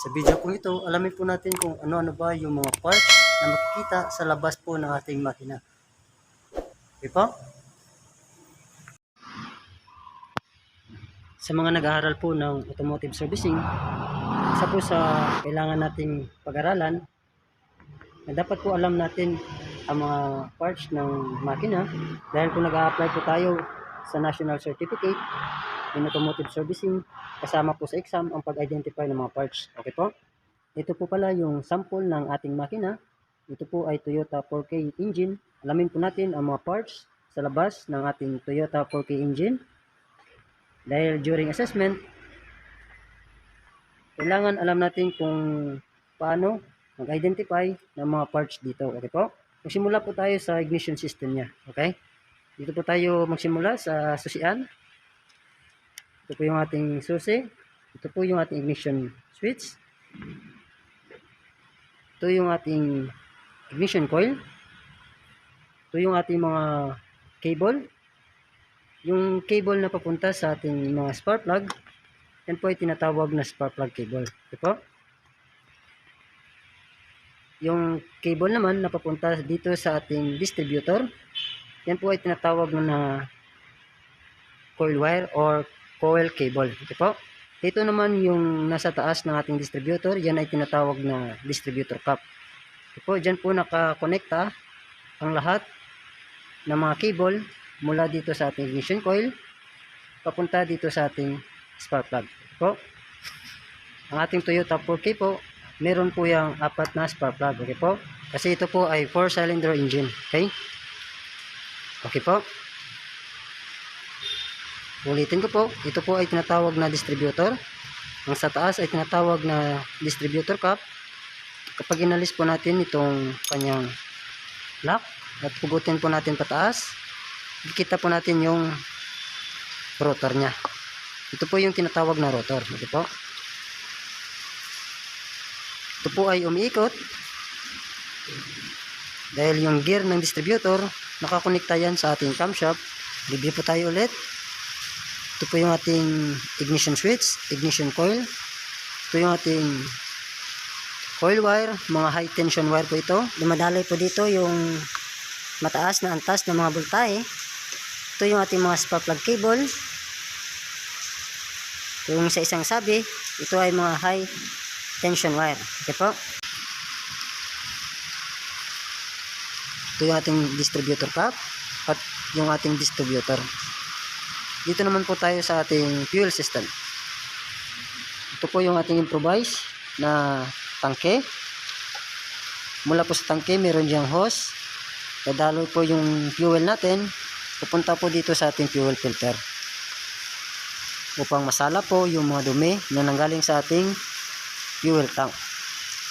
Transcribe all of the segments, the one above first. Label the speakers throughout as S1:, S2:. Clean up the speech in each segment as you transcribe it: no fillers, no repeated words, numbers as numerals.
S1: Sa video po ito, alamin po natin kung ano-ano ba yung mga parts na makikita sa labas po ng ating makina. Okay po? Sa mga nag-aaral po ng automotive servicing, isa po sa kailangan nating pag-aralan na dapat po alam natin ang mga parts ng makina dahil kung nag-a-apply po tayo sa National Certificate in Automotive Servicing, kasama po sa exam ang pag-identify ng mga parts. Okay po? Ito po pala yung sample ng ating makina. Ito po ay Toyota 4K engine. Alamin po natin ang mga parts sa labas ng ating Toyota 4K engine. Dahil during assessment, kailangan alam natin kung paano mag-identify ng mga parts dito. Okay po? Magsimula po tayo sa ignition system niya. Okay? Dito po tayo magsimula sa susian. Ito po yung ating susi. Ito po yung ating ignition switch. Ito yung ating ignition coil. Ito yung ating mga cable. Yung cable na papunta sa ating mga spark plug, yan po ay tinatawag na spark plug cable. Ito po. Yung cable naman na papunta dito sa ating distributor, yan po ay tinatawag na coil wire or coil cable. Ito po. Ito naman yung nasa taas ng ating distributor, yan ay tinatawag na distributor cap. Ito po, dyan po nakakonekta ang lahat ng mga cable mula dito sa ating ignition coil papunta dito sa ating spark plug. Ito po. Ang ating Toyota 4K po, meron po yung 4 na spark plug. Okay po? Kasi ito po ay 4-cylinder engine. Okay? Okay po? Ulitin ko po, ito po ay tinatawag na distributor. Ang sa taas ay tinatawag na distributor cap. Kapag inalis po natin itong kanyang lock at pugutin po natin pataas, kita po natin yung rotor niya. Ito po yung tinatawag na rotor. Ito po. Ito po ay umiikot dahil yung gear ng distributor nakakonekta yan sa ating camshaft. Review po tayo ulit. Ito po yung ating ignition switch, ignition coil. Ito yung ating coil wire, mga high tension wire po ito. Dumadaloy po dito yung mataas na antas ng mga voltahe. Ito yung ating mga spark plug cable. Ito yung sa isang sabi, ito ay mga high tension wire. Okay po. Ito yung ating distributor cap at yung ating distributor. Dito naman po tayo sa ating fuel system. Ito po yung ating improvise na tangke. Mula po sa tangke, meron diyang hose. Dadaloy po yung fuel natin. Pupunta po dito sa ating fuel filter. Upang masala po yung mga dumi na nanggaling sa ating fuel tank.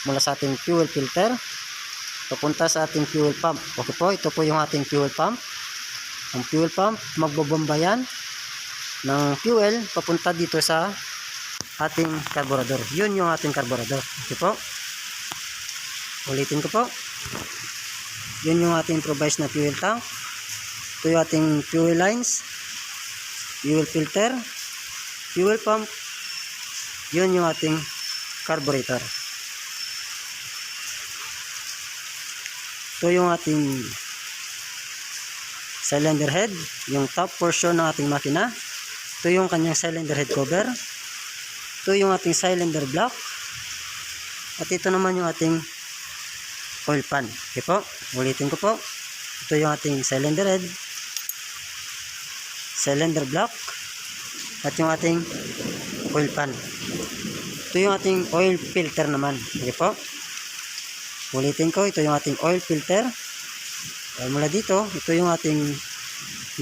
S1: Mula sa ating fuel filter, papunta sa ating fuel pump. Okay po, ito po yung ating fuel pump. Ang fuel pump, magbobomba yan ng fuel papunta dito sa ating carburetor. Yun yung ating carburetor. Okay po. Ulitin ko po. Yun yung ating improvised na fuel tank. Ito yung ating fuel lines, fuel filter, fuel pump. Yun yung ating carburetor. Ito yung ating cylinder head, yung top portion ng ating makina. Ito yung kanyang cylinder head cover. Ito yung ating cylinder block. At ito naman yung ating oil pan. Okay po. Ulitin ko po. Ito yung ating cylinder head, cylinder block, at yung ating oil pan. Ito yung ating oil filter naman. Okay po. Ulitin ko. Ito yung ating oil filter. Mula dito, ito yung ating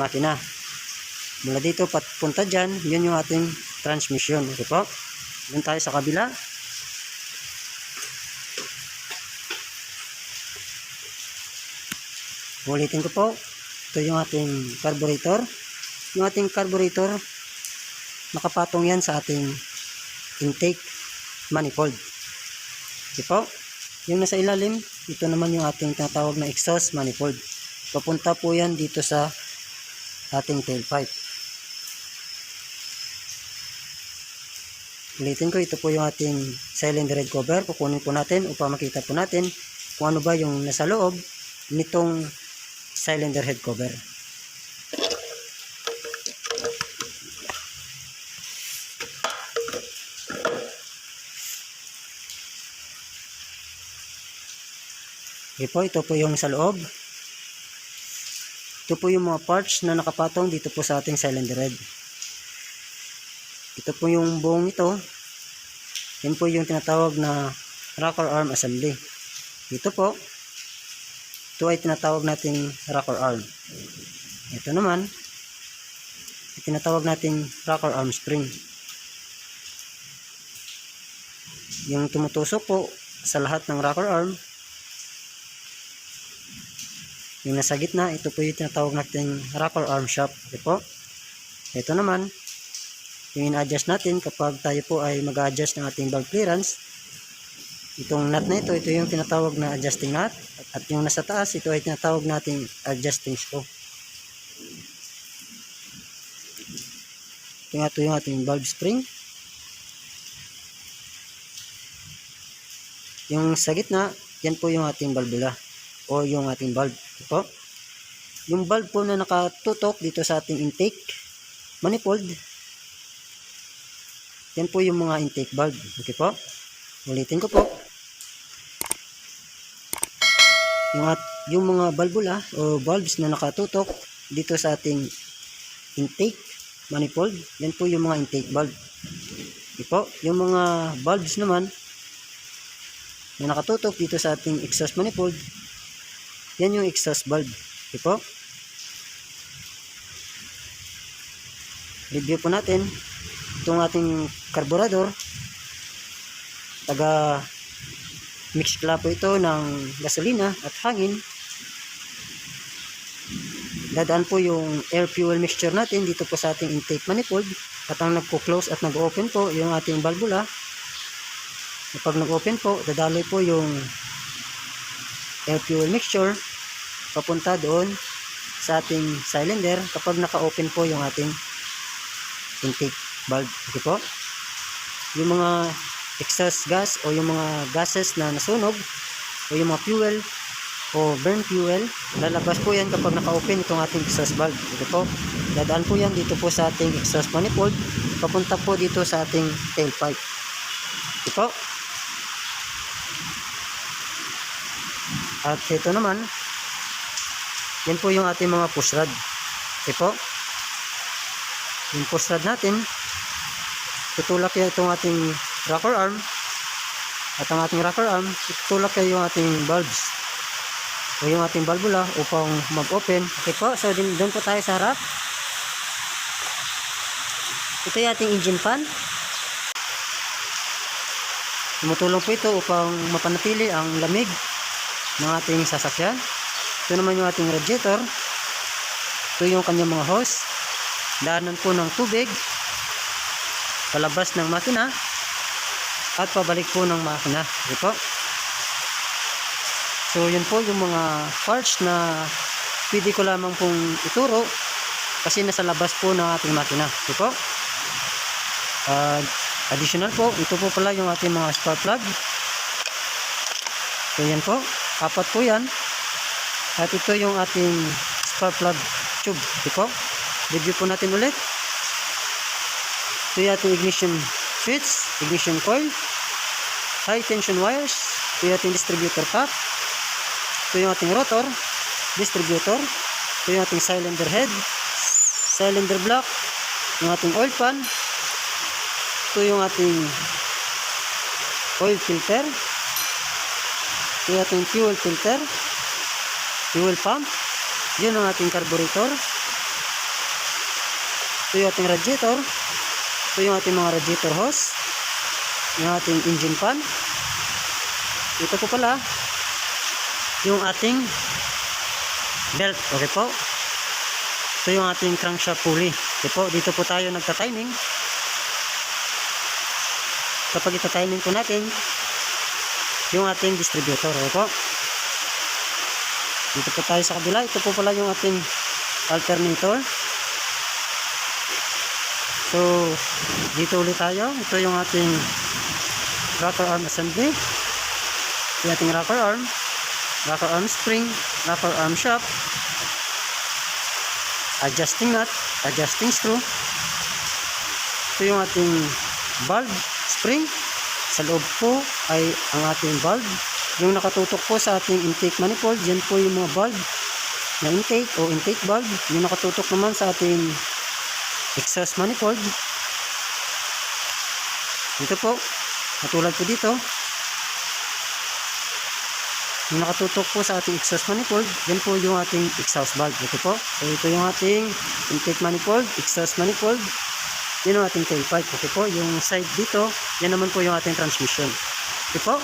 S1: makina. Mula dito papunta dyan, yun yung ating transmission. Okay po. Doon tayo sa kabila. Ulitin ko po. Ito yung ating carburetor. Yung ating carburetor, nakapatong yan sa ating intake manifold. Okay po. Yung nasa ilalim, ito naman yung ating tinatawag na exhaust manifold. Papunta po yan dito sa ating tailpipe. Ulitin ko, ito po yung ating cylinder head cover. Kukunin po natin upang makita po natin kung ano ba yung nasa loob nitong cylinder head cover. Okay po, ito po yung sa loob. Ito po yung mga parts na nakapatong dito po sa ating cylinder head. Ito po yung buong ito. Yan po yung tinatawag na rocker arm assembly. Dito po, ito ay tinatawag nating rocker arm. Ito naman, tinatawag nating rocker arm spring. Yung tumutusok po sa lahat ng rocker arm. Yung nasa gitna, ito po yung tinatawag nating rocker arm shaft. Okay po. Ito naman, yung in-adjust natin kapag tayo po ay mag-adjust ng ating valve clearance. Itong nut na ito, ito yung tinatawag na adjusting nut. At yung nasa taas, ito ay tinatawag nating adjusting screw. Ito yung ating valve spring. Yung sa gitna, yan po yung ating valvula o yung ating valve. Ito. Yung valve po na nakatutok dito sa ating intake manifold, yan po yung mga intake valve. Okay po. Ulitin ko po. Yung mga valvula o valves na nakatutok dito sa ating intake manifold, yan po yung mga intake valve. Okay po. Yung mga valves naman na nakatutok dito sa ating exhaust manifold, yan yung exhaust valve. Okay po. Review po natin itong ating carburetor. Taga mix pala po ito ng gasolina at hangin. Dadaan po yung air fuel mixture natin dito po sa ating intake manifold. At ang nagko-close at nag-open po yung ating valvula. Kapag nag-open po, dadaloy po yung air fuel mixture papunta doon sa ating cylinder kapag naka-open po yung ating intake valve. Okay po. Yung mga exhaust gas o yung mga gases na nasunog o yung mga fuel o burn fuel, lalabas po yan kapag naka-open itong ating exhaust valve. Okay po. Dadaan po yan dito po sa ating exhaust manifold papunta po dito sa ating tailpipe. Okay po. At ito naman, yan po yung ating mga push rod. Okay po. Yung push rod natin, tutulak yan itong ating rocker arm. At ang ating rocker arm, tutulak yan yung ating valves o yung ating valvula upang mag-open. Okay po. So doon po tayo sa harap. Ito yung ating engine fan. Tumutulong po ito upang mapanatili ang lamig ng ating sasakyan. Ito naman yung ating radiator. Ito yung kanyang mga hose. Daanan po ng tubig palabas ng makina at pabalik po ng makina. Okay po. So yun po yung mga parts na pwede ko lamang pong ituro kasi nasa labas po ng ating makina. Okay po. Additional po, ito po pala yung ating mga spark plug. So yan po, 4 po yan. At ito yung ating spark plug tube. Okay po. Review po natin ulit. Ito yung ating ignition switch, ignition coil, high tension wires. Ito yung ating distributor pack. Ito yung ating rotor, distributor. Ito yung ating cylinder head, cylinder block, yung ating oil pan. Ito yung ating oil filter. Ito yung ating fuel filter, fuel pump. Yun ang ating carburetor. Ito yung ating radiator. Ito yung ating mga radiator hose. Yung ating engine fan. Ito po pala yung ating belt. Okay po. Ito yung ating crankshaft pulley. Okay po. Dito po tayo nagta-timing. Kapag ita-timing po natin yung ating distributor. Okay po. Dito po tayo sa kabila. Ito po pala yung ating alternator. So, dito ulit tayo. Ito yung ating rocker arm assembly. Ito yung ating rocker arm spring, rocker arm shaft, adjusting nut, adjusting screw. Ito yung ating valve spring. Sa loob po ay ang ating valve. Yung nakatutok po sa ating intake manifold, yan po yung mga valve na intake o intake valve. Yung nakatutok naman sa ating exhaust manifold. Dito po, katulad po dito. Yung nakatutok po sa ating exhaust manifold, yan po yung ating exhaust valve. Ito po. So ito yung ating intake manifold, exhaust manifold. Yan ang ating tailpipe. Okay po, yung side dito, yan naman po yung ating transmission. Okay po.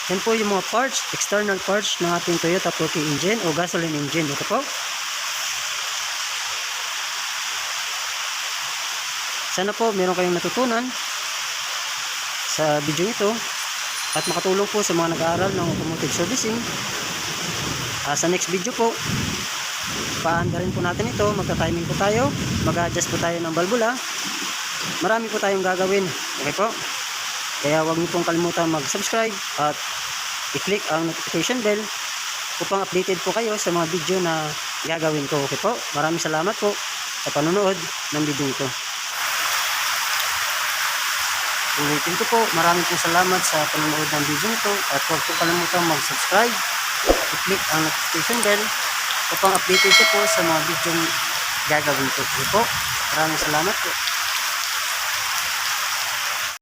S1: Yan po yung mga parts, external parts ng ating Toyota 4K engine o gasoline engine. Okay po. Sana po meron kayong natutunan sa video ito at makatulong po sa mga nag-aaral ng automotive servicing. Sa next video po, paanda rin po natin ito, magta-timing po tayo, mag-adjust po tayo ng valvula. Marami po tayong gagawin. Okay po? Kaya huwag niyo pong kalimutan mag-subscribe at i-click ang notification bell upang updated po kayo sa mga video na gagawin ko. Okay po? Maraming salamat po sa panonood ng video ito. Ulitin ko po, maraming po salamat sa panonood ng video ito at huwag po kalimutan mag-subscribe, i-click ang notification bell upang updated ko po sa mga video gagawin ko. Okay po? Maraming salamat po.